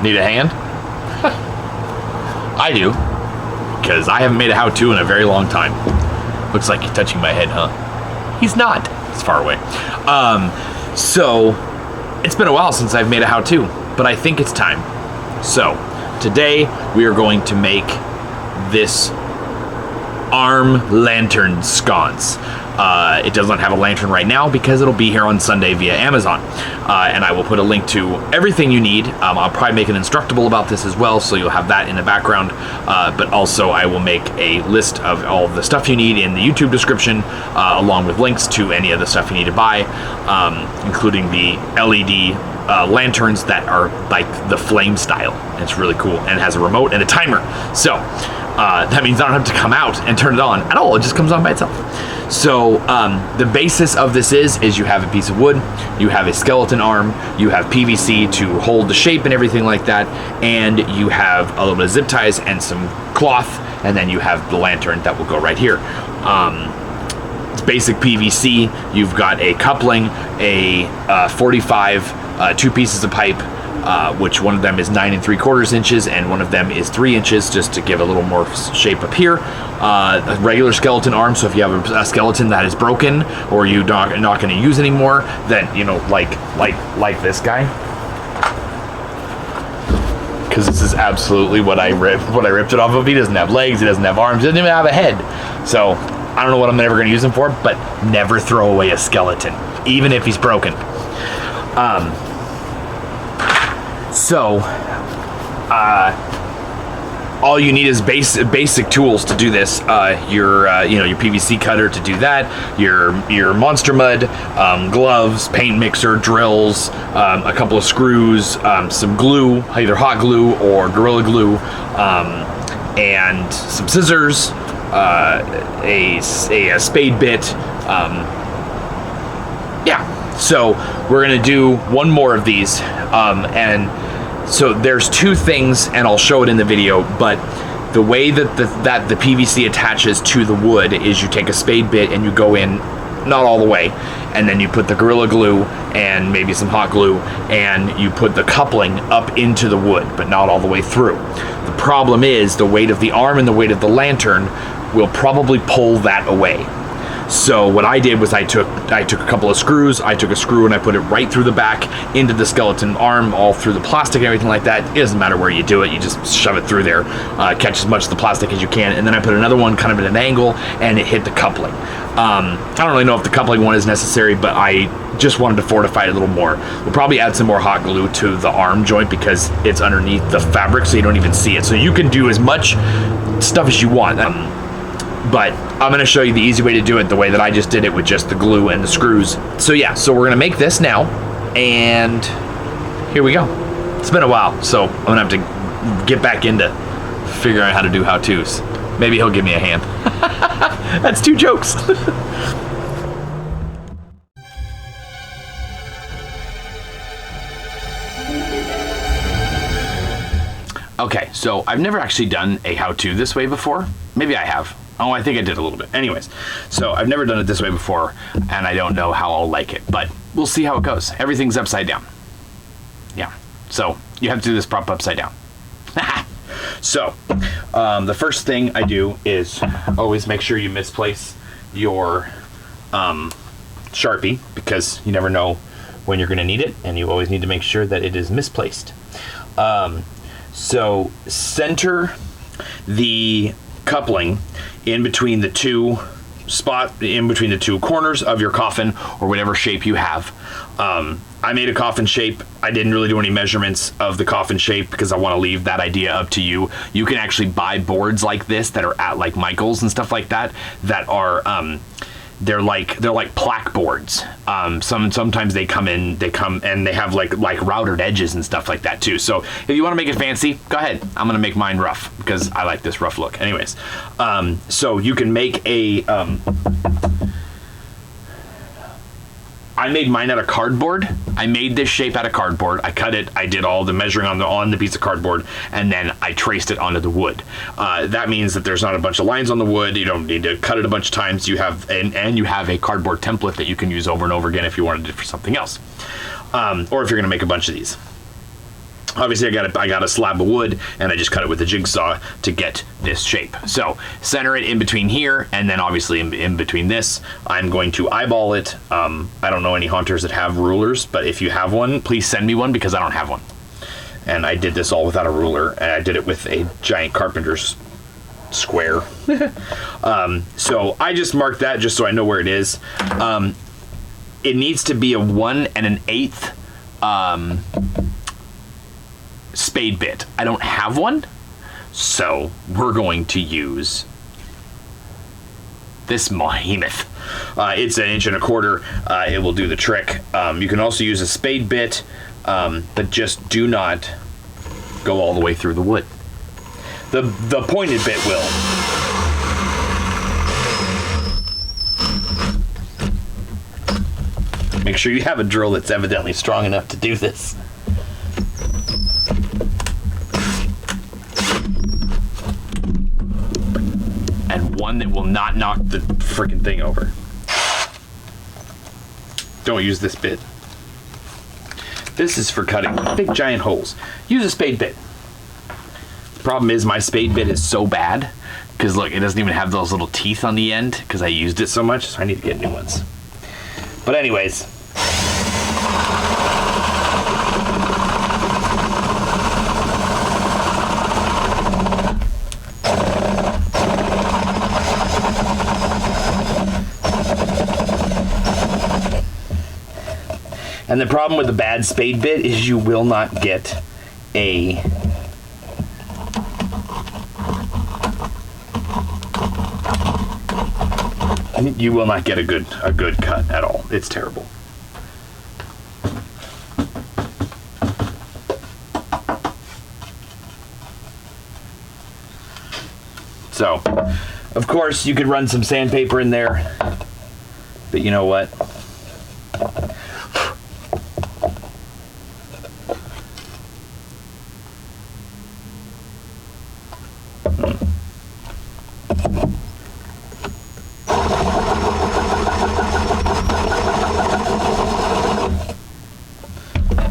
Need a hand? I do, because I haven't made a how-to in a very long time. Looks like he's touching my head, huh? He's not. He's far away. So it's been a while since I've made a how-to, but I think it's time. So today we are going to make this arm lantern sconce. It does not have a lantern right now because it'll be here on Sunday via Amazon. And I will put a link to everything you need. I'll probably make an instructable about this as well, so you'll have that in the background. But also I will make a list of all the stuff you need in the YouTube description, along with links to any of the stuff you need to buy, including the LED lanterns that are like the flame style. It's really cool and has a remote and a timer. So that means I don't have to come out and turn it on at all. It just comes on by itself. So the basis of this is you have a piece of wood, you have a skeleton arm, you have PVC to hold the shape and everything like that, and you have a little bit of zip ties and some cloth, and then you have the lantern that will go right here. It's basic PVC. You've got a coupling, a 45, 2 pieces of pipe, which one of them is 9 3/4 inches and one of them is 3 inches, just to give a little more shape up here. A regular skeleton arm, so if you have a skeleton that is broken or you're not going to use anymore, then, you know, like this guy, because this is absolutely what I ripped it off of. He doesn't have legs, he doesn't have arms, he doesn't even have a head. So I don't know what I'm ever going to use him for, but never throw away a skeleton, even if he's broken. So, all you need is basic tools to do this. Your PVC cutter to do that. Your monster mud, gloves, paint mixer, drills, a couple of screws, some glue, either hot glue or Gorilla Glue, and some scissors, a spade bit. Yeah. So we're gonna do one more of these, and so there's 2 things, and I'll show it in the video, but the way that the PVC attaches to the wood is you take a spade bit and you go in, not all the way, and then you put the Gorilla Glue and maybe some hot glue, and you put the coupling up into the wood, but not all the way through. The problem is the weight of the arm and the weight of the lantern will probably pull that away. So what I did was I took a couple of screws, I took a screw and I put it right through the back into the skeleton arm, all through the plastic and everything like that. It doesn't matter where you do it, you just shove it through there, catch as much of the plastic as you can, and then I put another one kind of at an angle and it hit the coupling. I don't really know if the coupling one is necessary, but I just wanted to fortify it a little more. We'll probably add some more hot glue to the arm joint because it's underneath the fabric, so you don't even see it. So you can do as much stuff as you want. But I'm going to show you the easy way to do it, the way that I just did it with just the glue and the screws. So yeah, so we're going to make this now, and here we go. It's been a while, so I'm going to have to get back into figuring out how to do how-tos. Maybe he'll give me a hand. That's 2 jokes. Okay, so I've never actually done a how-to this way before. Maybe I have. Oh, I think I did a little bit. Anyways, so I've never done it this way before, and I don't know how I'll like it, but we'll see how it goes. Everything's upside down. Yeah, so you have to do this prop upside down. So, the first thing I do is always make sure you misplace your Sharpie, because you never know when you're going to need it, and you always need to make sure that it is misplaced. So center the coupling in between the 2 corners of your coffin, or whatever shape you have. I made a coffin shape. I didn't really do any measurements of the coffin shape because I want to leave that idea up to you. You can actually buy boards like this that are at like Michael's and stuff like that, that are they're like plaque boards. Sometimes they come and they have like routed edges and stuff like that too. So if you want to make it fancy, go ahead. I'm gonna make mine rough because I like this rough look. Anyways, so you can make a I made mine out of cardboard. I made this shape out of cardboard. I cut it. I did all the measuring on the piece of cardboard, and then I traced it onto the wood. That means that there's not a bunch of lines on the wood. You don't need to cut it a bunch of times. You have and you have a cardboard template that you can use over and over again if you wanted it for something else, or if you're going to make a bunch of these. Obviously, I got a slab of wood, and I just cut it with a jigsaw to get this shape. So center it in between here, and then obviously in between this, I'm going to eyeball it. I don't know any haunters that have rulers, but if you have one, please send me one because I don't have one. And I did this all without a ruler, and I did it with a giant carpenter's square. So I just marked that just so I know where it is. It needs to be a 1 1/8 spade bit. I don't have one, so we're going to use this behemoth. It's 1 1/4 inch. It will do the trick. You can also use a spade bit, but just do not go all the way through the wood. The pointed bit will. Make sure you have a drill that's evidently strong enough to do this. And one that will not knock the freaking thing over. Don't use this bit. This is for cutting big giant holes. Use a spade bit. The problem is my spade bit is so bad because look, it doesn't even have those little teeth on the end because I used it so much, so I need to get new ones. But anyways, and the problem with the bad spade bit is you will not get a good cut at all. It's terrible. So, of course, you could run some sandpaper in there, but you know what?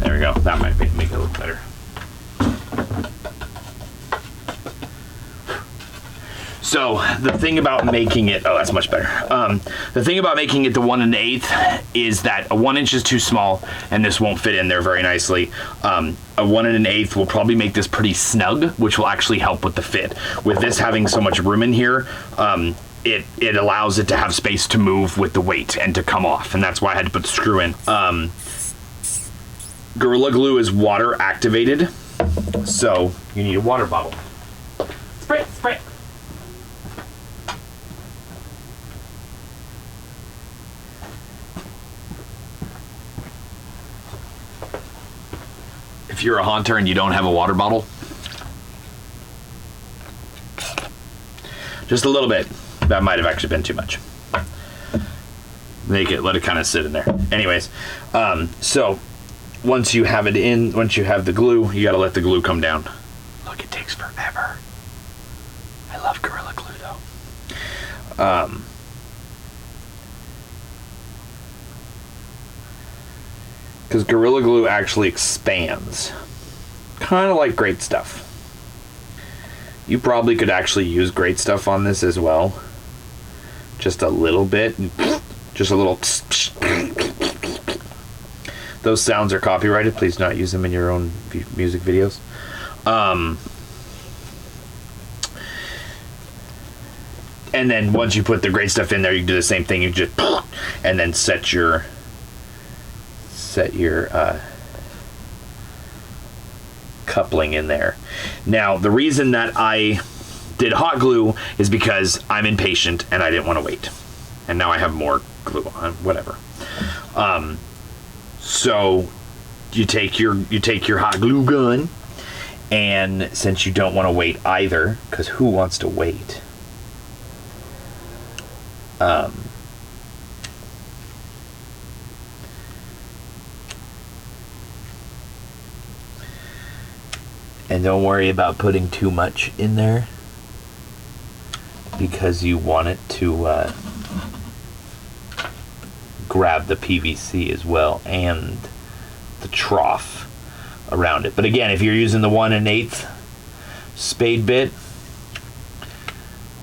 There we go. That might make it look better. So the thing about making it, oh, that's much better. The thing about making it the 1 1/8 is that a 1 inch is too small, and this won't fit in there very nicely. A 1 1/8 will probably make this pretty snug, which will actually help with the fit. With this having so much room in here, it allows it to have space to move with the weight and to come off, and that's why I had to put the screw in. Gorilla Glue is water activated, so you need a water bottle. Spray, spray. If you're a haunter and you don't have a water bottle, just a little bit. That might have actually been too much. Let it kind of sit in there. Anyways, so once you have it in, once you have the glue, you got to let the glue come down. Look, it takes forever. I love Gorilla Glue though. Because Gorilla Glue actually expands. Kind of like Great Stuff. You probably could actually use Great Stuff on this as well. Just a little bit. Just a little. Those sounds are copyrighted. Please do not use them in your own music videos. And then once you put the Great Stuff in there, you can do the same thing. You just and then set your coupling in there. Now, the reason that I did hot glue is because I'm impatient and I didn't want to wait. And now I have more glue on, whatever. So you take your hot glue gun, and since you don't want to wait either, because who wants to wait? And don't worry about putting too much in there, because you want it to grab the PVC as well and the trough. around it. But again, if you're using the 1 1/8 spade bit,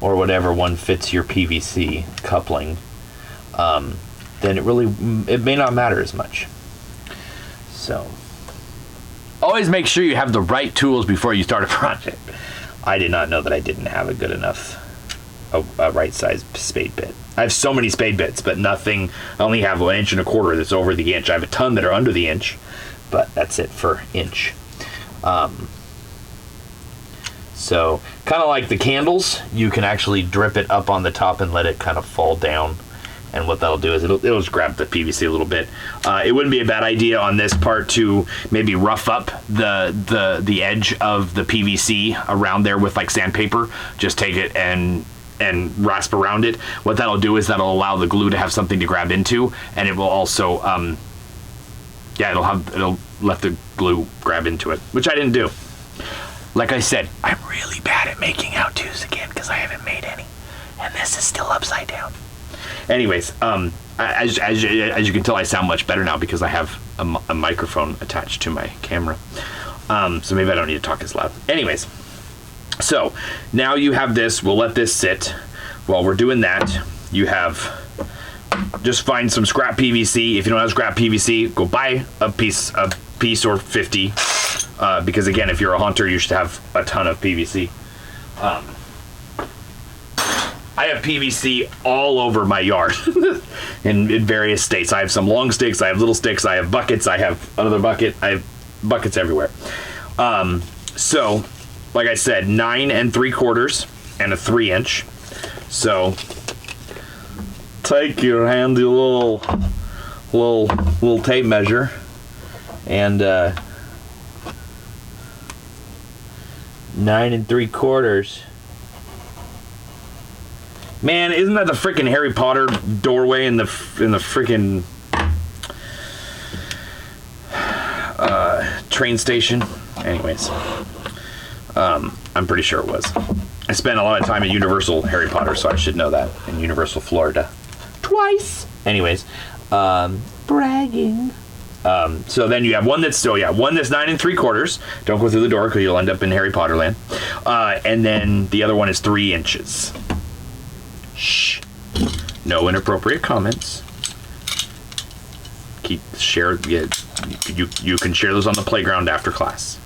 or whatever one fits your PVC coupling, then it may not matter as much. So always make sure you have the right tools before you start a project. I did not know that I didn't have a good enough a right size spade bit. I have so many spade bits, but nothing. I only have 1 1/4 inch that's over the inch. I have a ton that are under the inch, but that's it for inch. So kind of like the candles, you can actually drip it up on the top and let it kind of fall down. And what that'll do is it'll just grab the PVC a little bit. It wouldn't be a bad idea on this part to maybe rough up the edge of the PVC around there with like sandpaper. Just take it and rasp around it. What that'll do is that'll allow the glue to have something to grab into, and it will also it'll let the glue grab into it, which I didn't do. Like I said, I'm really bad at making how-tos again because I haven't made any, and this is still upside down. Anyways, as you can tell, I sound much better now because I have a microphone attached to my camera. So maybe I don't need to talk as loud. Anyways, so now you have this. We'll let this sit. While we're doing that, you have just find some scrap PVC. If you don't have scrap PVC, go buy a piece or 50. Because again, if you're a hunter, you should have a ton of PVC. I have PVC all over my yard in various states. I have some long sticks, I have little sticks, I have buckets, I have another bucket, I have buckets everywhere. So, like I said, 9 3/4 and a 3 inch. So, take your handy little tape measure and 9 3/4. Man, isn't that the freaking Harry Potter doorway in the freaking train station? Anyways, I'm pretty sure it was. I spent a lot of time at Universal Harry Potter, so I should know that. In Universal Florida. Twice! Anyways, bragging. So then you have one that's 9 3/4. Don't go through the door because you'll end up in Harry Potter land. And then the other one is 3 inches. Shh. No inappropriate comments. You can share those on the playground after class.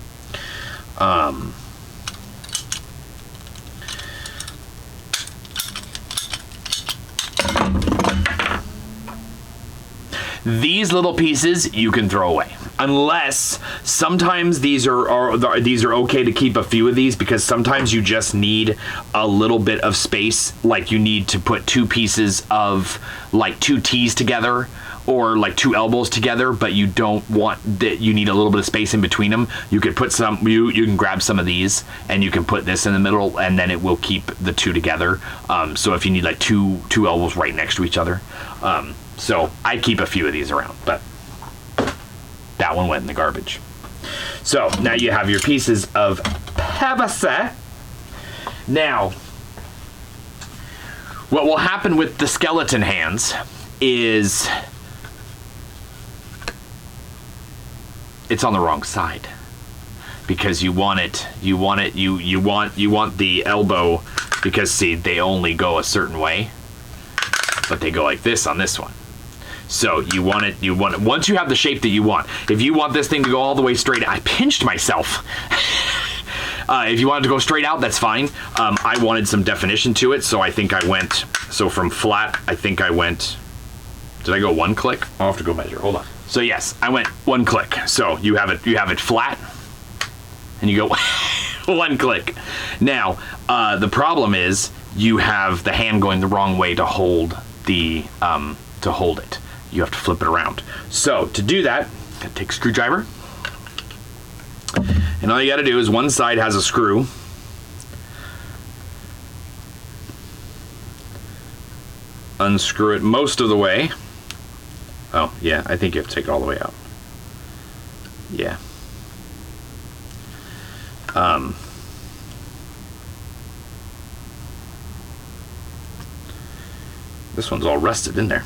These little pieces you can throw away, unless sometimes these are okay to keep a few of these, because sometimes you just need a little bit of space, like you need to put 2 pieces of like 2 T's together or like 2 elbows together, but you don't want that, you need a little bit of space in between them. You could put some, you can grab some of these and you can put this in the middle, and then it will keep the 2 together. So if you need like two elbows right next to each other. So I keep a few of these around, but that one went in the garbage. So now you have your pieces of PVC. Now, what will happen with the skeleton hands is it's on the wrong side, because you want the elbow, because see, they only go a certain way, but they go like this on this one. So you want it, once you have the shape that you want. If you want this thing to go all the way straight, I pinched myself. If you want it to go straight out, that's fine. I wanted some definition to it, so I think I went, so from flat, I think I went, did I go 1 click? I'll have to go measure, hold on. So yes, I went 1 click. So you have it flat, and you go 1 click. Now, the problem is you have the hand going the wrong way to hold it. You have to flip it around. So to do that, gotta take a screwdriver, and all you gotta do is one side has a screw. Unscrew it most of the way. Oh yeah, I think you have to take it all the way out. Yeah. This one's all rusted in there.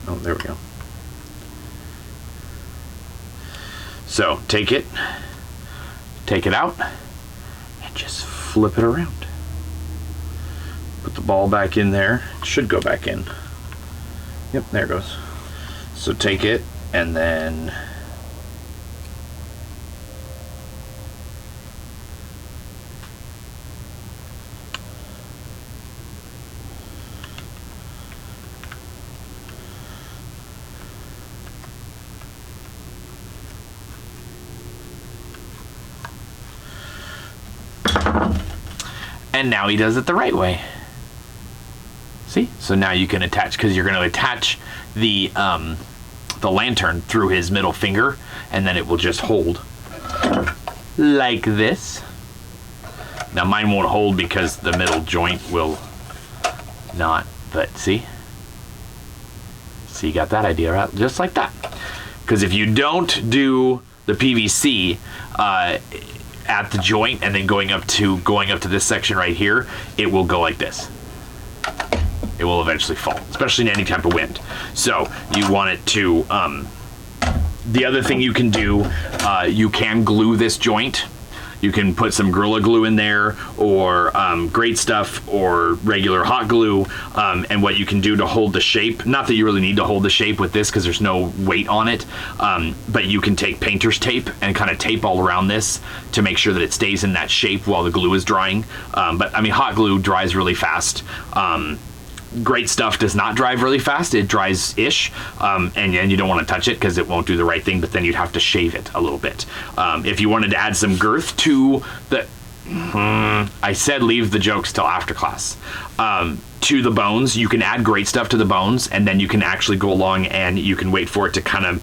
Oh, there we go. So take it out, and just flip it around. Put the ball back in there. It should go back in. Yep, there it goes. So take it, and then and now he does it the right way. See? So now you can attach, because you're going to attach the lantern through his middle finger, and then it will just hold like this. Now mine won't hold because the middle joint will not, but see? So you got that idea, right? Just like that. Because if you don't do the PVC at the joint and then going up to this section right here, it will go like this. It will eventually fall, especially in any type of wind. So you want it to, the other thing you can do, you can glue this joint. You can put some Gorilla Glue in there, or Great Stuff, or regular hot glue, and what you can do to hold the shape, not that you really need to hold the shape with this because there's no weight on it, but you can take painter's tape and kind of tape all around this to make sure that it stays in that shape while the glue is drying. But I mean, hot glue dries really fast. Great Stuff does not dry really fast. It dries ish, and you don't want to touch it because it won't do the right thing, but then you'd have to shave it a little bit. If you wanted to add some girth to the I said leave the jokes till after class. To the bones, you can add Great Stuff to the bones, and then you can actually go along and you can wait for it to kind of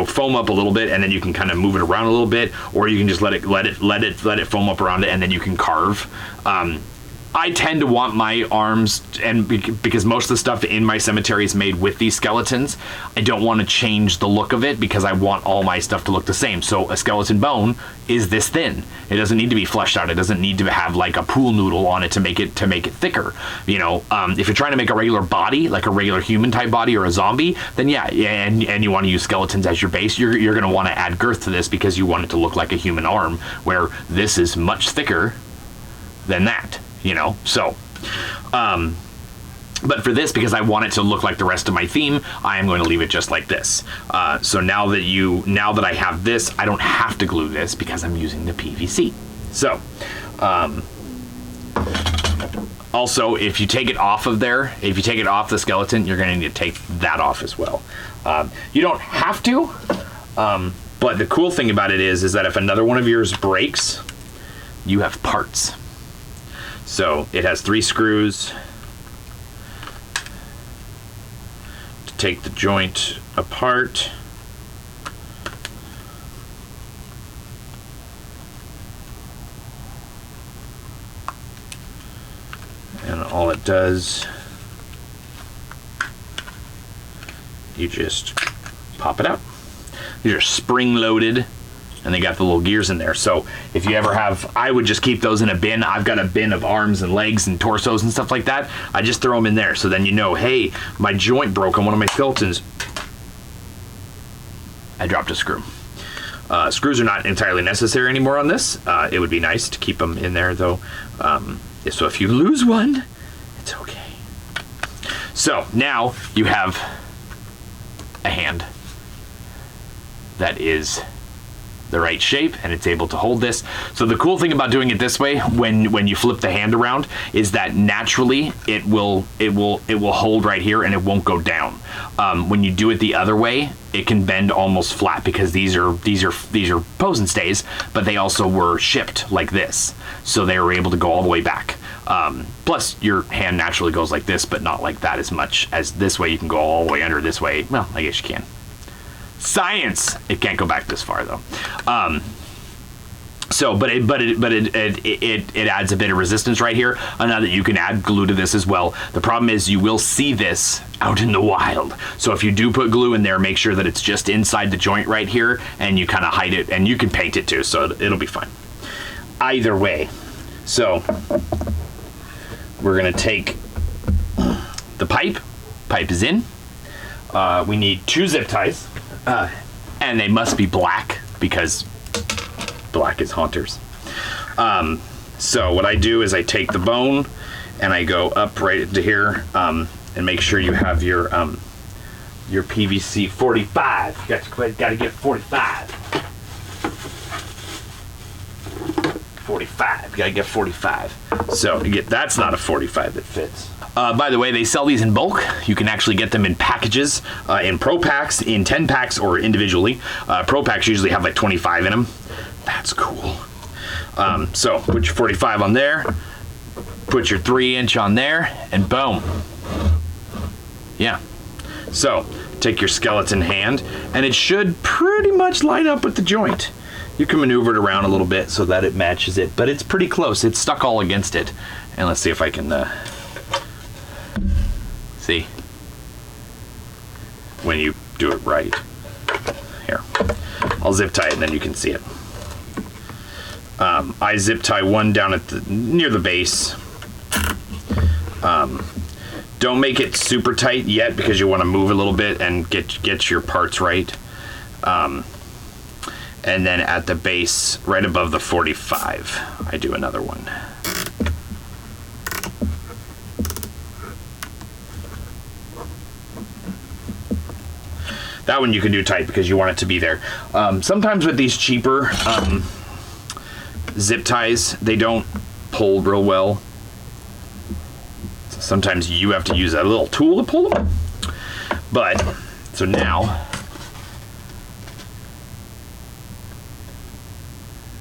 foam up a little bit, and then you can kind of move it around a little bit, or you can just let it foam up around it, and then you can carve. I tend to want my arms, and because most of the stuff in my cemetery is made with these skeletons, I don't want to change the look of it because I want all my stuff to look the same. So a skeleton bone is this thin. It doesn't need to be fleshed out. It doesn't need to have like a pool noodle on it to make it thicker. You know, if you're trying to make a regular body, like a regular human type body or a zombie, then yeah, and you want to use skeletons as your base, you're going to want to add girth to this because you want it to look like a human arm, where this is much thicker than that. You know, so, but for this, because I want it to look like the rest of my theme, I am going to leave it just like this. So now that I have this, I don't have to glue this because I'm using the PVC. So, also, if you take it off of there, if you take it off the skeleton, you're going to need to take that off as well. You don't have to, but the cool thing about it is that if another one of yours breaks, you have parts. So it has 3 screws to take the joint apart. And all it does, you just pop it out. These are spring loaded, and they got the little gears in there. So if you ever have, I would just keep those in a bin. I've got a bin of arms and legs and torsos and stuff like that. I just throw them in there. So then you know, hey, my joint broke on one of my skeletons. I dropped a screw. Screws are not entirely necessary anymore on this. It would be nice to keep them in there though. So if you lose one, it's okay. So now you have a hand that is the right shape, and it's able to hold this. So the cool thing about doing it this way, when you flip the hand around, is that naturally it will hold right here and it won't go down. When you do it the other way, it can bend almost flat because these are pose and stays, but they also were shipped like this, so they were able to go all the way back. Plus your hand naturally goes like this, but not like that as much as this way. You can go all the way under this way. Well, I guess you can. Science. It can't go back this far though. But it adds a bit of resistance right here. Now that you can add glue to this as well. The problem is you will see this out in the wild. So if you do put glue in there, make sure that it's just inside the joint right here, and you kind of hide it, and you can paint it too, so it'll be fine. Either way. So we're gonna take the pipe. Pipe is in. we need 2 zip ties, and they must be black because black is haunters. So what I do is I take the bone and I go up right into here, and make sure you have your PVC 45. You got to get 45. 45. You got to get 45. So that's not a 45 that fits. By the way, they sell these in bulk. You can actually get them in packages, in Pro Packs, in 10 packs, or individually. Pro Packs usually have like 25 in them. That's cool. So put your 45 on there, put your 3-inch on there, and boom. Yeah. So take your skeleton hand, and it should pretty much line up with the joint. You can maneuver it around a little bit so that it matches it, but it's pretty close. It's stuck all against it. And let's see if I can see when you do it right. Here, I'll zip tie it and then you can see it. I zip tie one down at near the base. Don't make it super tight yet because you want to move a little bit and get your parts right. And then at the base, right above the 45, I do another one. That one you can do tight because you want it to be there. Sometimes with these cheaper zip ties, they don't pull real well. So sometimes you have to use a little tool to pull them. But, so now,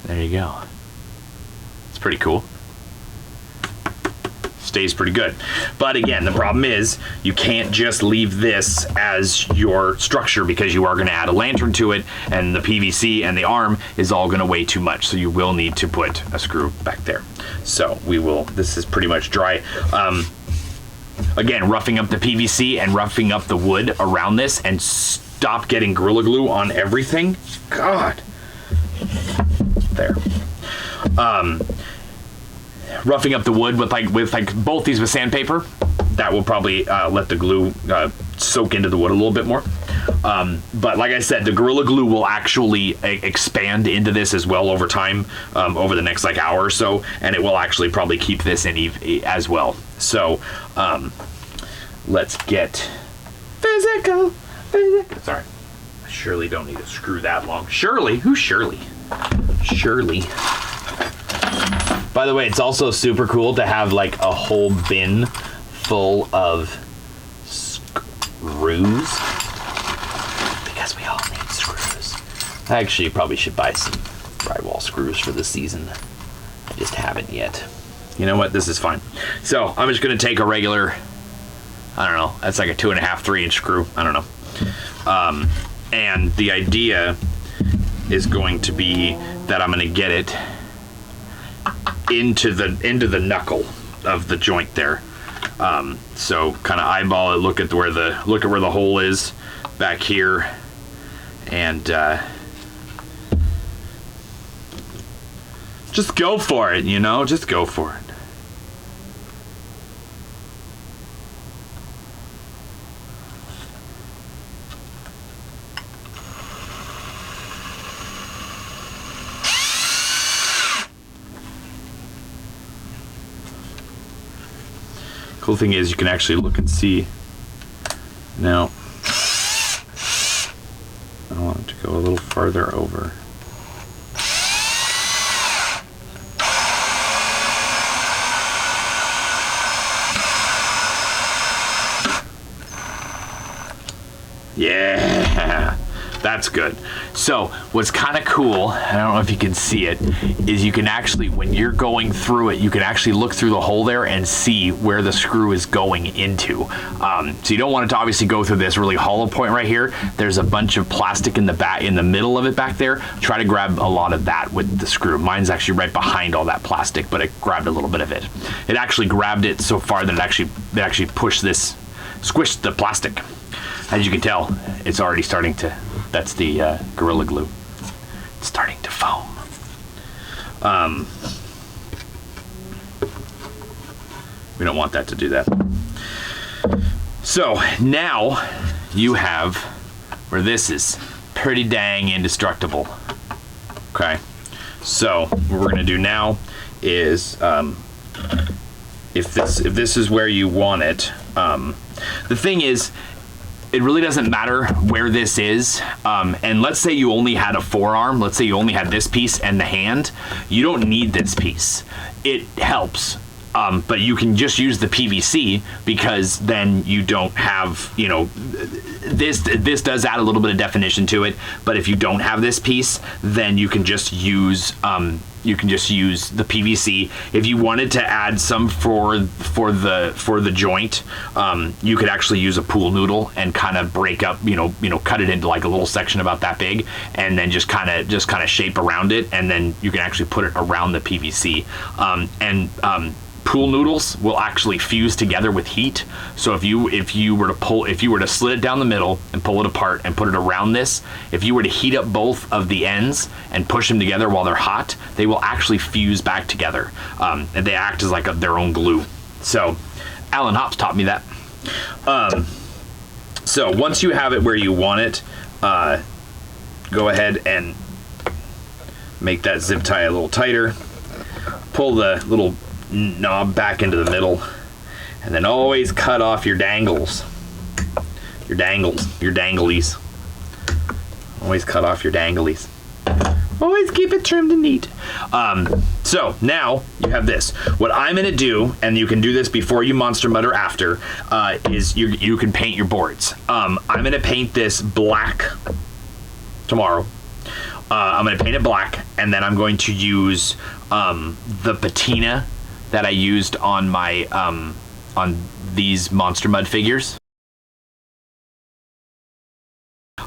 there you go. It's pretty cool. Stays pretty good. But again, the problem is you can't just leave this as your structure because you are going to add a lantern to it, and the PVC and the arm is all going to weigh too much. So you will need to put a screw back there. So we will, this is pretty much dry. Again, roughing up the PVC and roughing up the wood around this, and stop getting Gorilla Glue on everything. God. There. Roughing up the wood with both these with sandpaper, that will probably let the glue soak into the wood a little bit more. But like I said, the Gorilla Glue will actually expand into this as well over time, over the next hour or so, and it will actually probably keep this in as well. So let's get physical. Sorry, I surely don't need to screw that long. Shirley? Who's Shirley? Shirley. By the way, it's also super cool to have a whole bin full of screws, because we all need screws. I actually probably should buy some drywall screws for this season. I just haven't yet. You know what? This is fine. So I'm just going to take a regular, I don't know, that's like a 2.5, 3-inch screw. I don't know. And the idea is going to be that I'm going to get it into the knuckle of the joint there. So kind of eyeball it, look at where the hole is back here, and just go for it, just go for it. Cool thing is you can actually look and see. Now, I want it to go a little farther over. Yeah, that's good. So what's kind of cool, I don't know if you can see it, is you can actually, when you're going through it, you can actually look through the hole there and see where the screw is going into. So you don't want it to obviously go through this really hollow point right here. There's a bunch of plastic in the middle of it back there. Try to grab a lot of that with the screw. Mine's actually right behind all that plastic, but it grabbed a little bit of it. It actually grabbed it so far that it actually pushed this, squished the plastic. As you can tell, it's already starting to, that's the Gorilla Glue. It's starting to foam. We don't want that to do that. So now you have where this is pretty dang indestructible. Okay, so what we're gonna do now is if this is where you want it, the thing is, it really doesn't matter where this is. And let's say you only had a forearm. Let's say you only had this piece and the hand. You don't need this piece. It helps. But you can just use the PVC because then you don't have, you know, this does add a little bit of definition to it. But if you don't have this piece, then you can just use the PVC. If you wanted to add some for the joint, you could actually use a pool noodle and kind of break up, you know, cut it into like a little section about that big, and then just kind of shape around it, and then you can actually put it around the PVC. Pool noodles will actually fuse together with heat. So if you were to slit it down the middle and pull it apart and put it around this, if you were to heat up both of the ends and push them together while they're hot, they will actually fuse back together. And they act as like their own glue. So Alan Hops taught me that. So once you have it where you want it, go ahead and make that zip tie a little tighter. Pull the little knob back into the middle, and then always cut off your dangles. Your danglies. Always cut off your danglies. Always keep it trimmed and neat. So now you have this. What I'm gonna do, and you can do this before you monster mud or after, is you can paint your boards. I'm gonna paint this black tomorrow. I'm gonna paint it black, and then I'm going to use the patina that I used on my on these monster mud figures.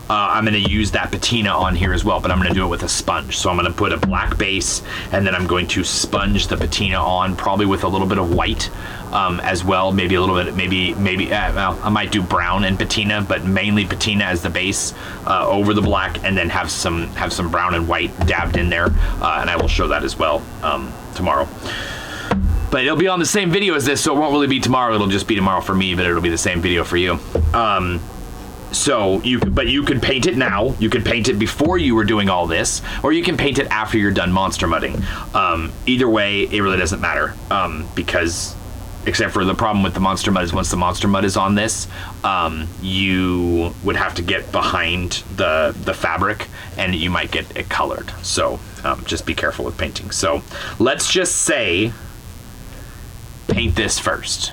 I'm going to use that patina on here as well, but I'm going to do it with a sponge. So I'm going to put a black base, and then I'm going to sponge the patina on, probably with a little bit of white as well. Maybe a little bit, well, I might do brown and patina, but mainly patina as the base over the black, and then have some brown and white dabbed in there, and I will show that as well tomorrow. But it'll be on the same video as this, so it won't really be tomorrow. It'll just be tomorrow for me, but it'll be the same video for you. So you could paint it now. You could paint it before you were doing all this, or you can paint it after you're done monster mudding. Either way, it really doesn't matter, because except for the problem with the monster mud is once the monster mud is on this, you would have to get behind the fabric, and you might get it colored. So just be careful with painting. So let's just say paint this first.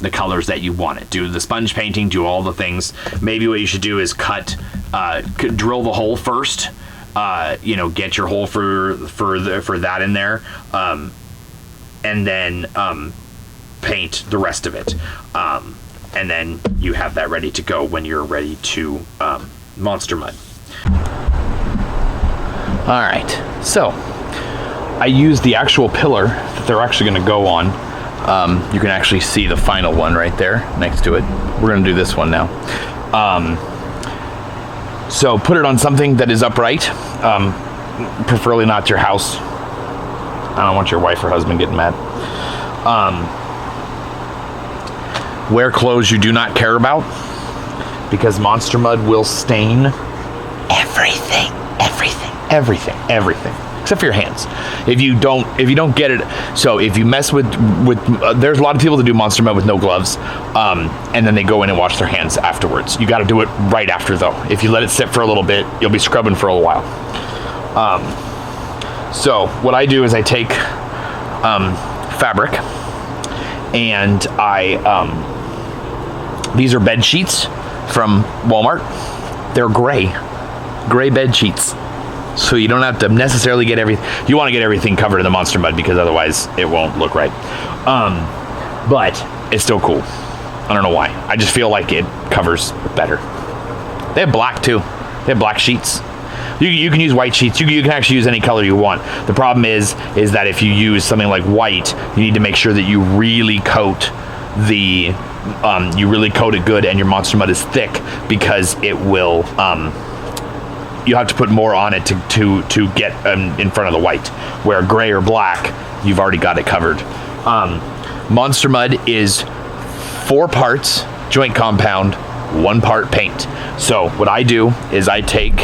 The colors that you want it. Do the sponge painting, do all the things. Maybe what you should do is drill the hole first. You know, get your hole for that in there, and then paint the rest of it, and then you have that ready to go when you're ready to monster mud. All right, so I used the actual pillar that they're actually going to go on. You can actually see the final one right there next to it. We're going to do this one now. So put it on something that is upright, preferably not your house. I don't want your wife or husband getting mad. Wear clothes you do not care about, because monster mud will stain everything. Except for your hands. If you don't get it, so if you mess with there's a lot of people that do monster mud with no gloves, and then they go in and wash their hands afterwards. You got to do it right after though. If you let it sit for a little bit, you'll be scrubbing for a while. So what I do is I take fabric, and these are bed sheets from Walmart. They're gray bed sheets. So you don't have to necessarily get everything. You want to get everything covered in the monster mud, because otherwise it won't look right. But it's still cool. I don't know why. I just feel like it covers better. They have black too. They have black sheets. You can use white sheets. You can actually use any color you want. The problem is that if you use something like white, you need to make sure that you really coat it good, and your monster mud is thick, because it will. You have to put more on it to get in front of the white. Where gray or black, you've already got it covered. Monster mud is 4 parts joint compound, 1 part paint. So what I do is I take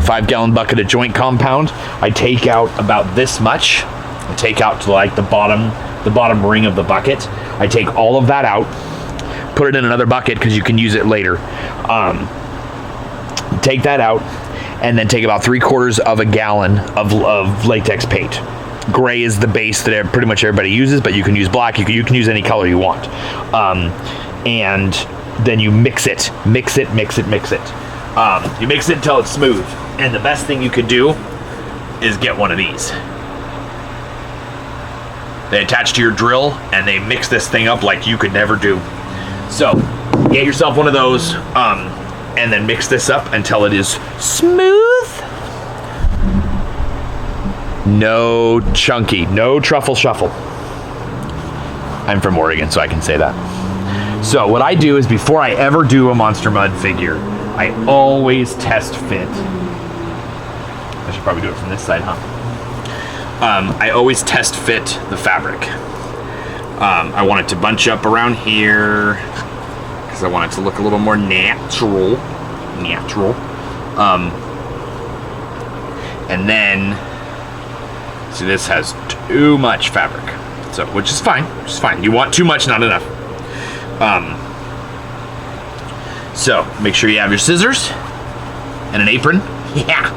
5-gallon bucket of joint compound. I take out about this much. I take out to like the bottom ring of the bucket. I take all of that out, put it in another bucket because you can use it later. Take that out, and then take about 3/4 of a gallon of latex paint. Gray is the base that pretty much everybody uses, but you can use black. You can use any color you want. And then you mix it. You mix it until it's smooth. And the best thing you could do is get one of these. They attach to your drill, and they mix this thing up like you could never do. So, get yourself one of those, and then mix this up until it is smooth. No chunky, no truffle shuffle. I'm from Oregon, so I can say that. So what I do is before I ever do a Monster Mud figure, I always test fit. I should probably do it from this side, huh? I always test fit the fabric. I want it to bunch up around here because I want it to look a little more natural. And then, see, this has too much fabric, so which is fine. You want too much, not enough. So make sure you have your scissors and an apron. Yeah.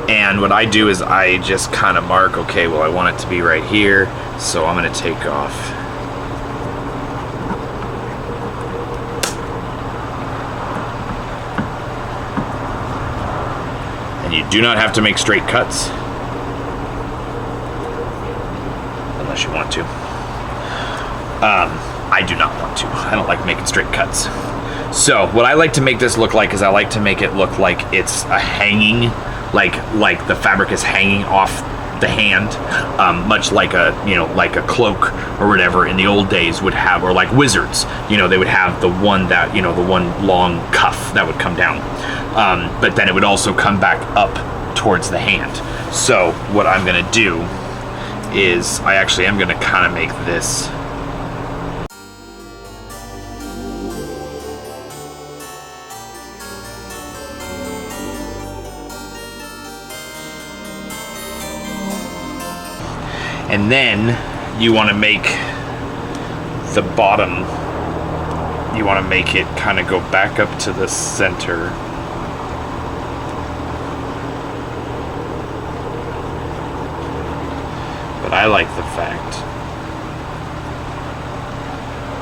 And what I do is I just kind of mark, okay, well, I want it to be right here, so I'm going to take off. And you do not have to make straight cuts. Unless you want to. I do not want to. I don't like making straight cuts. So what I like to make this look like is I like to make it look like it's a hanging, like the fabric is hanging off the hand, much like like a cloak or whatever in the old days would have, or like wizards, they would have the one that, the one long cuff that would come down. But then it would also come back up towards the hand. So what I'm gonna do is I actually am gonna kind of make this and then you want to make the bottom, you want to make it kind of go back up to the center. But I like the fact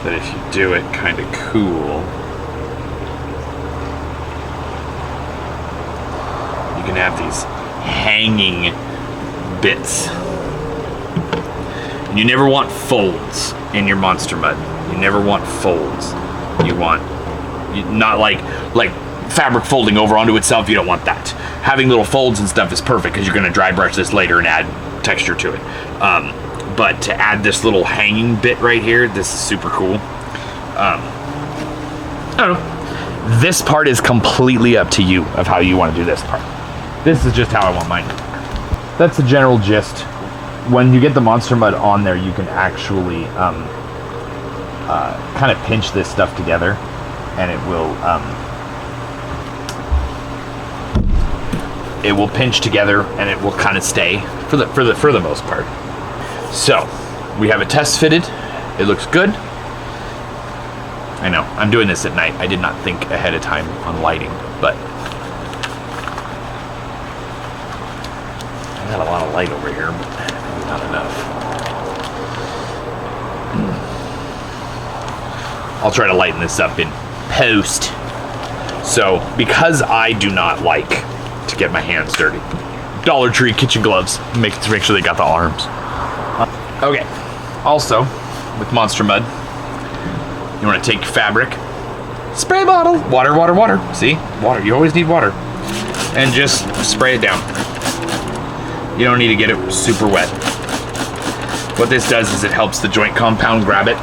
that if you do it kind of cool, you can have these hanging bits. You never want folds in your Monster Mud. You never want folds. Not like fabric folding over onto itself. You don't want that. Having little folds and stuff is perfect because you're going to dry brush this later and add texture to it. But to add this little hanging bit right here, this is super cool. I don't know. This part is completely up to you of how you want to do this part. This is just how I want mine. That's the general gist. When you get the Monster Mud on there, you can actually kind of pinch this stuff together, and it will pinch together, and it will kind of stay for the most part. So we have it test fitted. It looks good. I know I'm doing this at night. I did not think ahead of time on lighting, but I got a lot of light over here. But not enough. I'll try to lighten this up in post. So, because I do not like to get my hands dirty, Dollar Tree kitchen gloves, make sure they got the arms. Okay. Also, with Monster Mud, you want to take your fabric, spray bottle, water. See, water. You always need water, and just spray it down. You don't need to get it super wet. What this does is it helps the joint compound grab it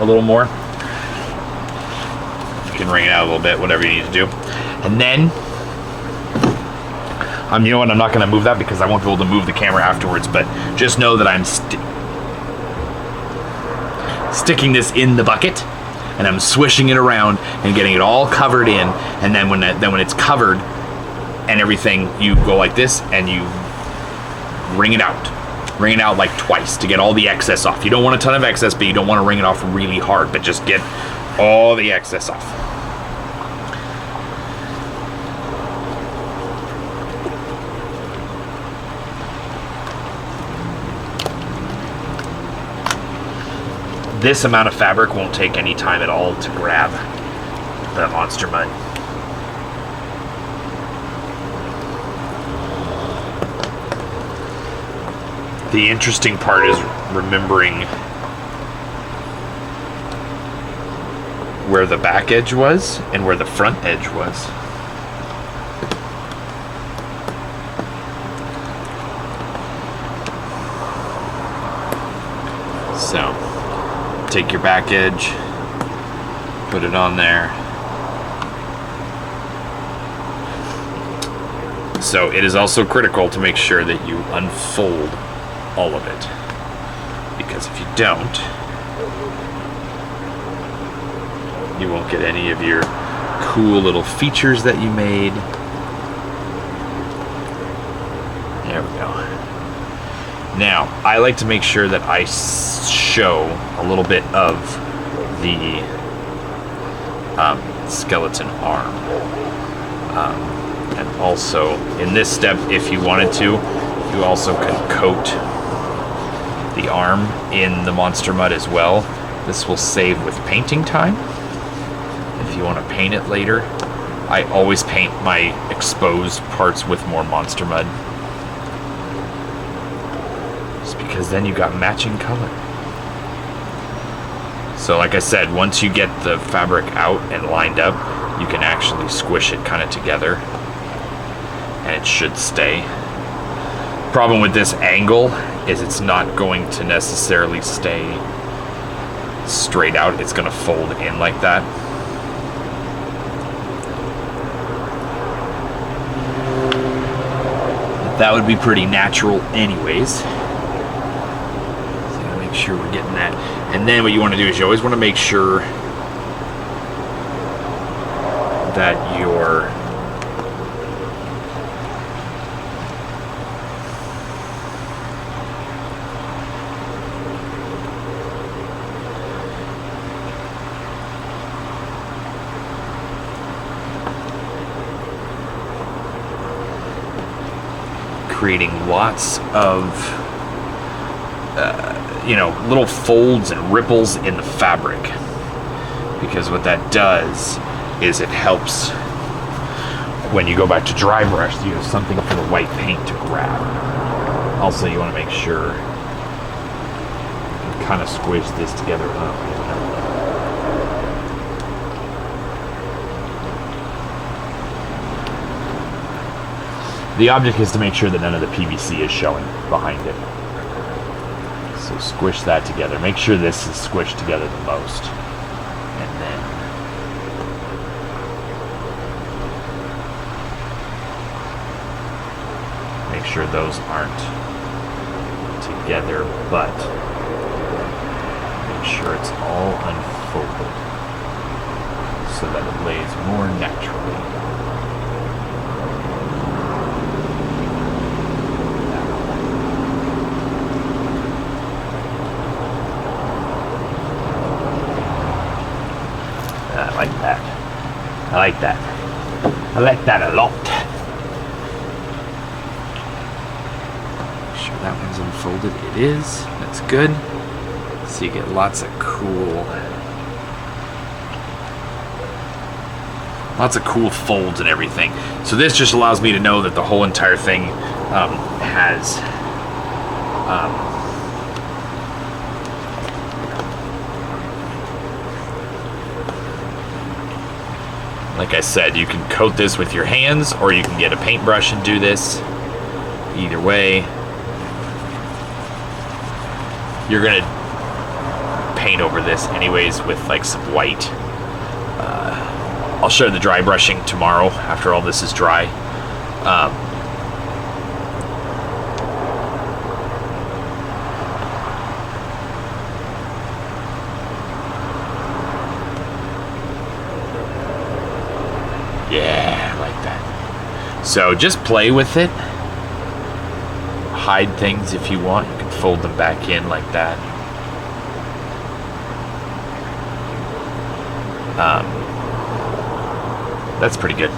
a little more. You can wring it out a little bit, whatever you need to do. And then, you know what, I'm not going to move that because I won't be able to move the camera afterwards, but just know that I'm sticking this in the bucket. and I'm swishing it around and getting it all covered in. And then when it's covered and everything, you go like this and you wring it out like twice to get all the excess off. You don't want a ton of excess, but you don't want to wring it off really hard, but just get all the excess off. This amount of fabric won't take any time at all to grab the Monster Mud. The interesting part is remembering where the back edge was and where the front edge was. So, take your back edge, put it on there. So it is also critical to make sure that you unfold all of it, because if you don't, you won't get any of your cool little features that you made. There we go. Now, I like to make sure that I show a little bit of the skeleton arm. And also, in this step, if you wanted to, you also can coat the arm in the Monster Mud as well. This will save with painting time. If you want to paint it later, I always paint my exposed parts with more Monster Mud, just because then you got matching color. So like I said, once you get the fabric out and lined up, you can actually squish it kind of together, and it should stay. Problem with this angle is it's not going to necessarily stay straight out. It's going to fold in like that. That would be pretty natural anyways. So make sure we're getting that. And then what you want to do is you always want to make sure that your creating lots of little folds and ripples in the fabric, because what that does is it helps when you go back to dry brush, you have something for the white paint to grab. Also, you want to make sure you kind of squish this together up. The object is to make sure that none of the PVC is showing behind it. So squish that together. Make sure this is squished together the most. And then make sure those aren't together, but make sure it's all unfolded so that it lays more naturally. I like that. I like that a lot. Make sure that one's unfolded. It is. That's good. So you get lots of cool folds and everything. So this just allows me to know that the whole entire thing has like I said, you can coat this with your hands, or you can get a paintbrush and do this. Either way, you're gonna paint over this anyways with like some white. I'll show the dry brushing tomorrow after all this is dry. So just play with it. Hide things if you want. You can fold them back in like that. That's pretty good.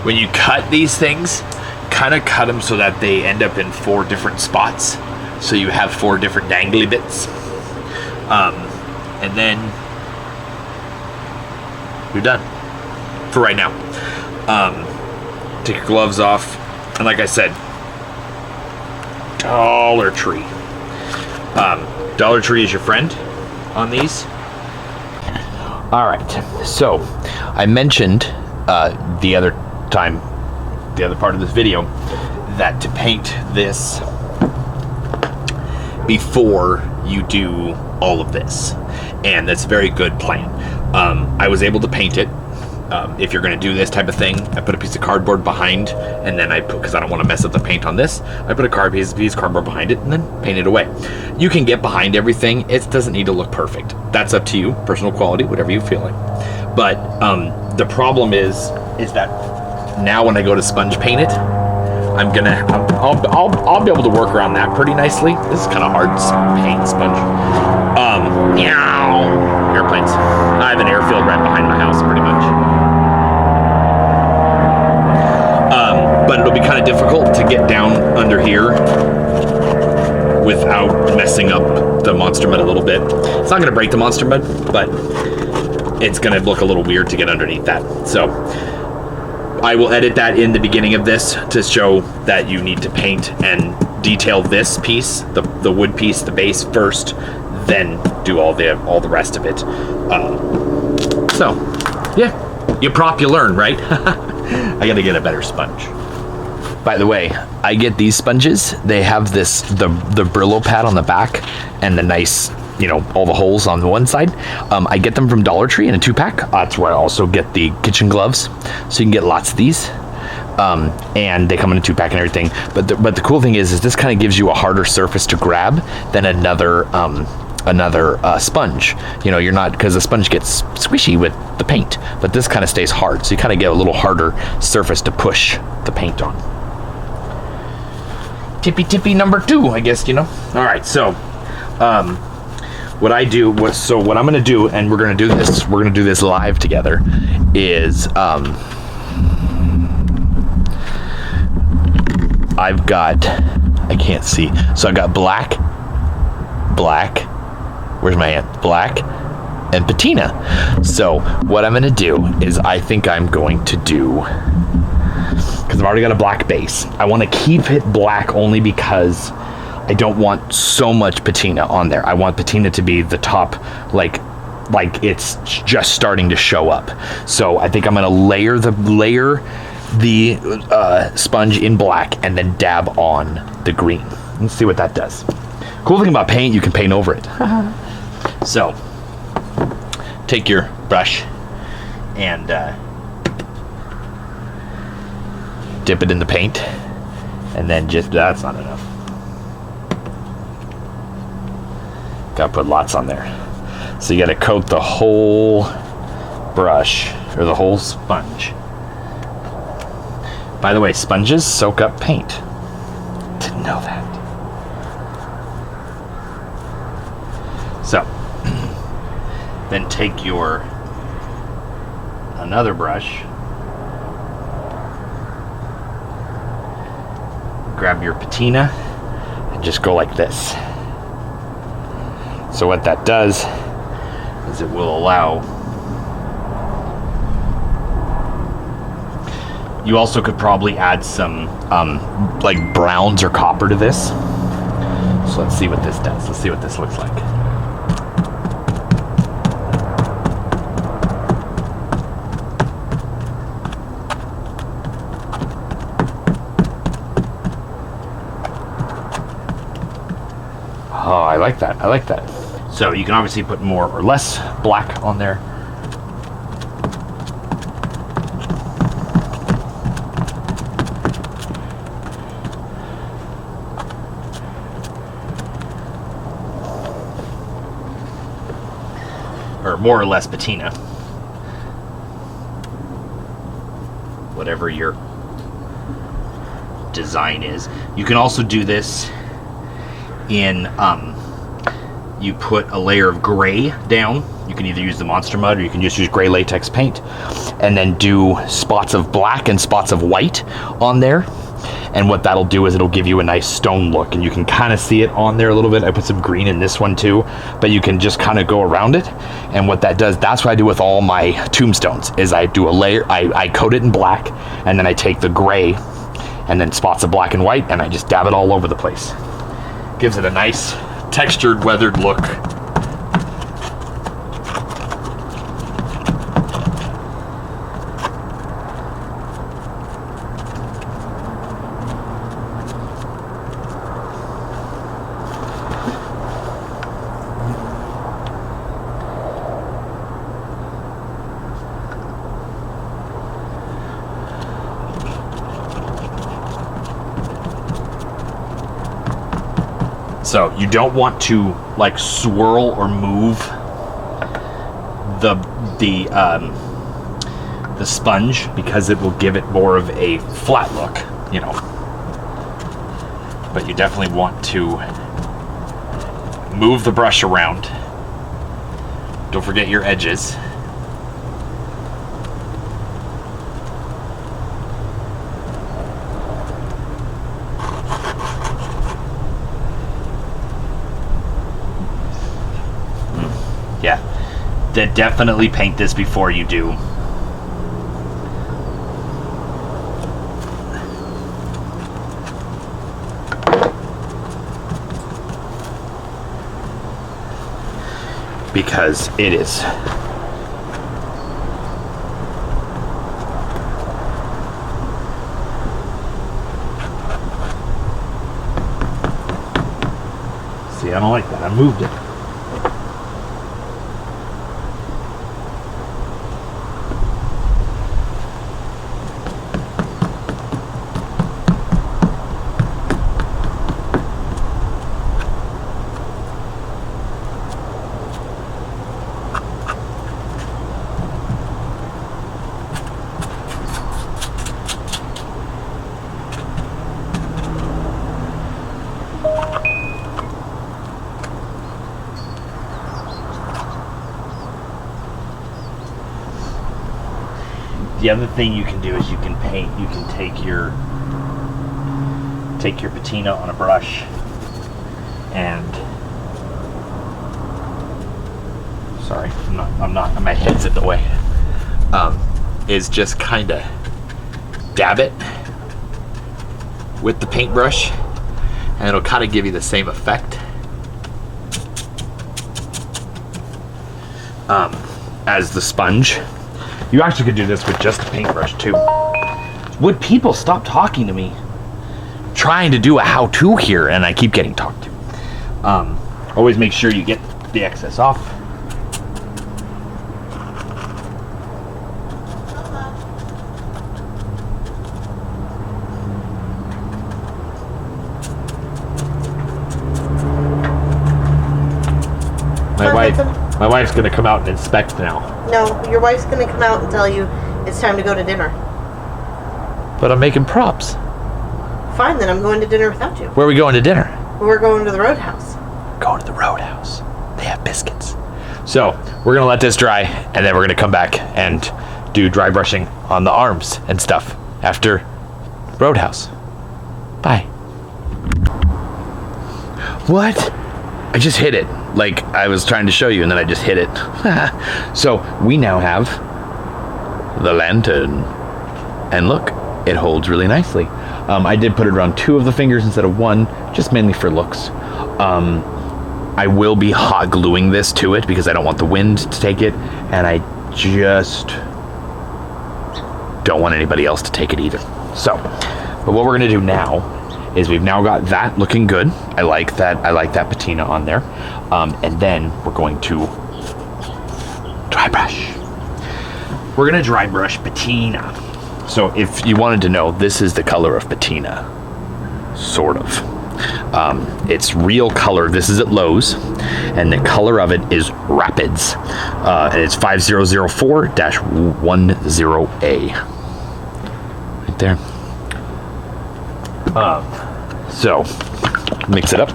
When you cut these things, kind of cut them so that they end up in 4 different spots. So you have 4 different dangly bits. And then you're done for right now. Take your gloves off. And like I said, Dollar Tree. Dollar Tree is your friend on these. All right. So I mentioned the other part of this video, that to paint this before you do all of this, and that's a very good plan. I was able to paint it. If you're going to do this type of thing, I put a piece of cardboard behind, and then because I don't want to mess up the paint on this, I put a piece of cardboard behind it and then paint it away. You can get behind everything. It doesn't need to look perfect. That's up to you, personal quality, whatever you feel like. But the problem is that now when I go to sponge paint it, I'll be able to work around that pretty nicely. This is kind of hard to paint sponge. Airplanes. I have an airfield right behind my house, pretty much. But it'll be kind of difficult to get down under here without messing up the monster mud a little bit. It's not going to break the monster mud, but it's going to look a little weird to get underneath that. So I will edit that in the beginning of this to show that you need to paint and detail this piece, the wood piece, the base first, then do all the rest of it. So yeah, you prop, you learn, right? I gotta get a better sponge. By the way, I get these sponges. They have the Brillo pad on the back and the nice, all the holes on the one side. I get them from Dollar Tree in a 2-pack. That's where I also get the kitchen gloves. So you can get lots of these. And they come in a 2-pack and everything. But the cool thing is this kind of gives you a harder surface to grab than another sponge. You're not, because the sponge gets squishy with the paint, but this kind of stays hard. So you kind of get a little harder surface to push the paint on. Tippy number 2, I guess, All right, so what I'm going to do, and we're going to do this live together, is I can't see. So I got black, where's my hand? Black and patina. So what I'm going to do is I think I'm going to do, because I've already got a black base, I want to keep it black only because I don't want so much patina on there. I want patina to be the top, like it's just starting to show up. So I think I'm going to layer the sponge in black and then dab on the green. Let's see what that does. Cool thing about paint, you can paint over it. So take your brush and dip it in the paint, and then that's not enough. Gotta put lots on there. So you gotta coat the whole brush, or the whole sponge. By the way, sponges soak up paint. Didn't know that. So, then take another brush, grab your patina, and just go like this. So what that does is it will allow, you also could probably add some like browns or copper to this. So let's see what this does. Let's see what this looks like. Oh, I like that. I like that. So you can obviously put more or less black on there. or more or less patina. Whatever your design is. You can also do this in, you put a layer of gray down. You can either use the Monster Mud or you can just use gray latex paint, and then do spots of black and spots of white on there. And what that'll do is it'll give you a nice stone look, and you can kind of see it on there a little bit. I put some green in this one too, but you can just kind of go around it. And what that does, that's what I do with all my tombstones, is I do a layer, I coat it in black, and then I take the gray and then spots of black and white, and I just dab it all over the place. Gives it a nice textured, weathered look. So you don't want to like swirl or move the sponge, because it will give it more of a flat look, you know. But you definitely want to move the brush around. Don't forget your edges. Yeah, definitely paint this before you do. Because it is. See, I don't like that. I moved it. The other thing you can do is you can paint. You can take your patina on a brush and sorry, I'm not. My head's in the way. Is just kind of dab it with the paintbrush, and it'll kind of give you the same effect as the sponge. You actually could do this with just a paintbrush too. Would people stop talking to me? Trying to do a how-to here, and I keep getting talked to. Always make sure you get the excess off. My wife's gonna come out and inspect now. No, your wife's gonna come out and tell you it's time to go to dinner. But I'm making props. Fine, then I'm going to dinner without you. Where are we going to dinner? We're going to the Roadhouse. Going to the Roadhouse. They have biscuits. So we're gonna let this dry, and then we're gonna come back and do dry brushing on the arms and stuff after Roadhouse. Bye. What? I just hit it. Like I was trying to show you, and then I just hit it. So we now have the lantern, and look, it holds really nicely. I did put it around 2 of the fingers instead of 1, just mainly for looks. I will be hot gluing this to it because I don't want the wind to take it, and I just don't want anybody else to take it either. So, but what we're gonna do now is we've now got that looking good. I like that patina on there. And then we're going to dry brush. We're gonna dry brush patina. So if you wanted to know, this is the color of patina, sort of. It's real color. This is at Lowe's, and the color of it is Rapids. And it's 5004-10A. Right there. So, mix it up.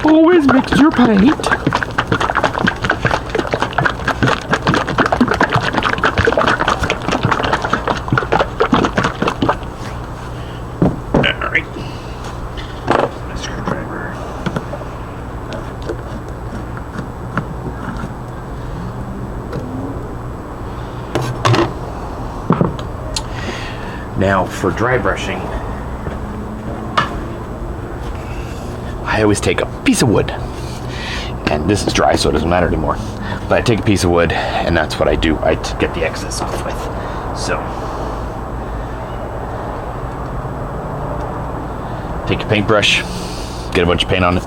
Always mix your paint. Now for dry brushing, I always take a piece of wood, and this is dry so it doesn't matter anymore, but I take a piece of wood and that's what I do. I get the excess off with. So take a paintbrush, get a bunch of paint on it,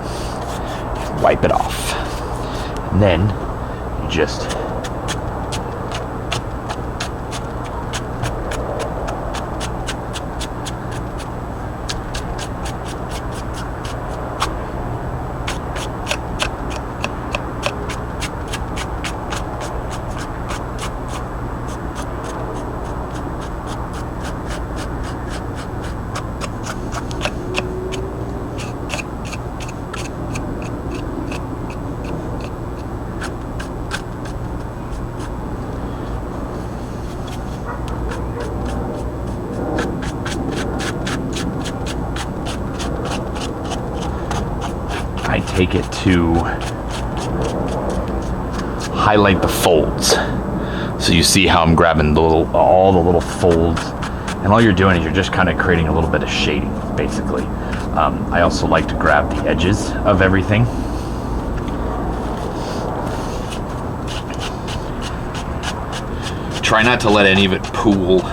wipe it off, and then you just take it to highlight the folds. So you see how I'm grabbing all the little folds, and all you're doing is you're just kind of creating a little bit of shading, basically. I also like to grab the edges of everything. Try not to let any of it pool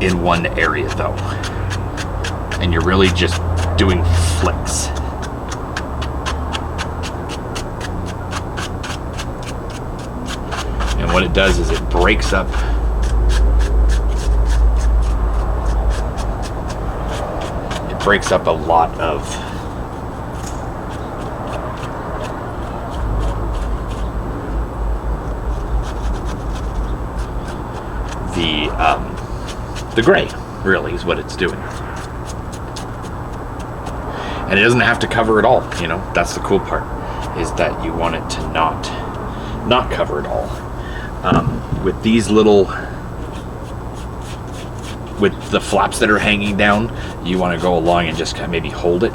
in one area though. And you're really just doing flicks. And what it does is it breaks up a lot of the gray, really, is what it's doing. And it doesn't have to cover it all, you know. That's the cool part, is that you want it to not cover it all. With these little, with the flaps that are hanging down, you want to go along and just kind of maybe hold it,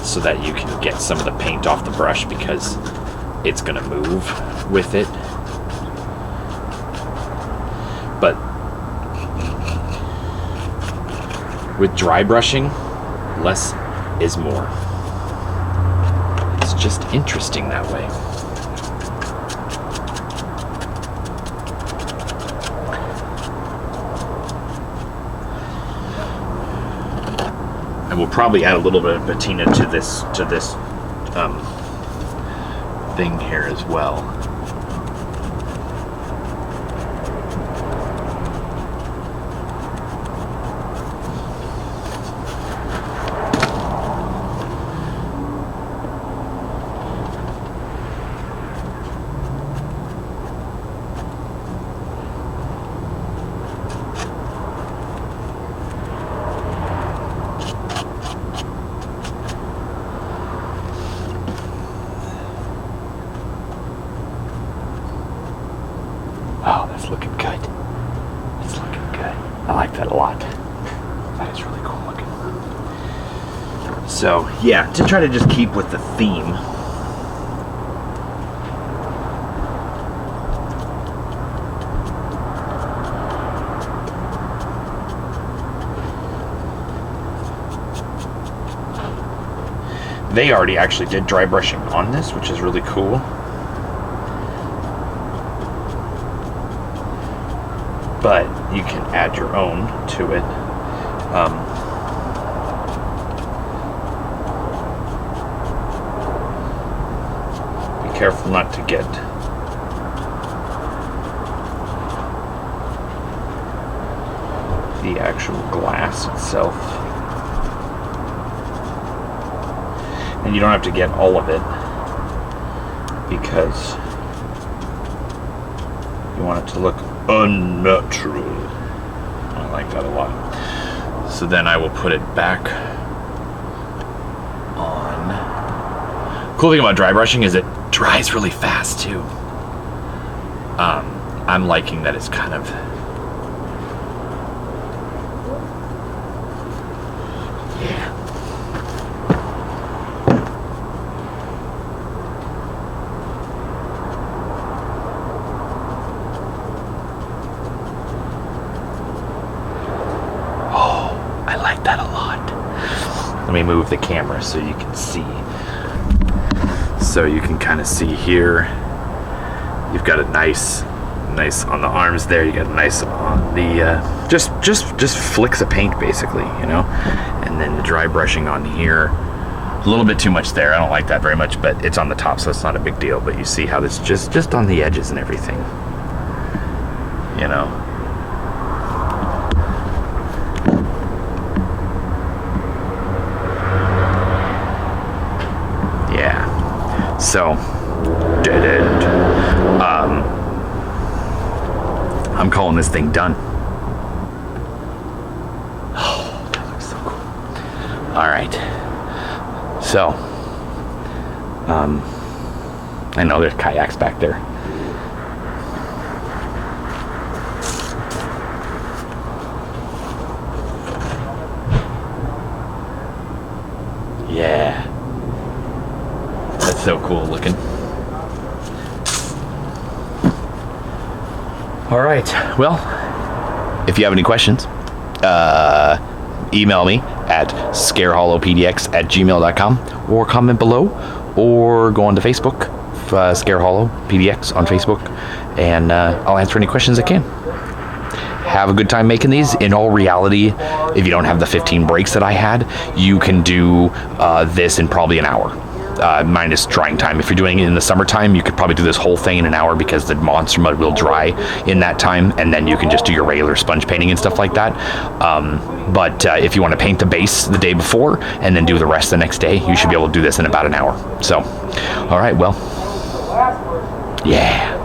so that you can get some of the paint off the brush, because it's going to move with it. But with dry brushing, less is more. It's just interesting that way. And we'll probably add a little bit of patina to this thing here as well. Oh, that's looking good. It's looking good. I like that a lot. That is really cool looking. So, yeah, to try to just keep with the theme. They already actually did dry brushing on this, which is really cool. But you can add your own to it. Be careful not to get the actual glass itself. And you don't have to get all of it because you want it to look unnatural. I like that a lot. So then I will put it back on. Cool thing about dry brushing is it dries really fast too. I'm liking that it's kind of that a lot. Let me move the camera so you can see. So you can kind of see here. You've got a nice on the arms there. You got a nice on the just flicks of paint basically, you know. And then the dry brushing on here. A little bit too much there. I don't like that very much, but it's on the top, so it's not a big deal. But you see how this just on the edges and everything, you know. So, dead end. I'm calling this thing done. Oh, that looks so cool. All right. So, I know there's kayaks back there. Yeah. That's so cool looking. All right. Well, if you have any questions, email me at scarehollowpdx@gmail.com or comment below or go onto Facebook, scarehollowpdx on Facebook, and I'll answer any questions I can. Have a good time making these. In all reality, if you don't have the 15 breaks that I had, you can do this in probably an hour. Minus drying time. If you're doing it in the summertime, you could probably do this whole thing in an hour because the monster mud will dry in that time, and then you can just do your regular sponge painting and stuff like that. But if you want to paint the base the day before and then do the rest the next day, you should be able to do this in about an hour. So, all right, well, yeah.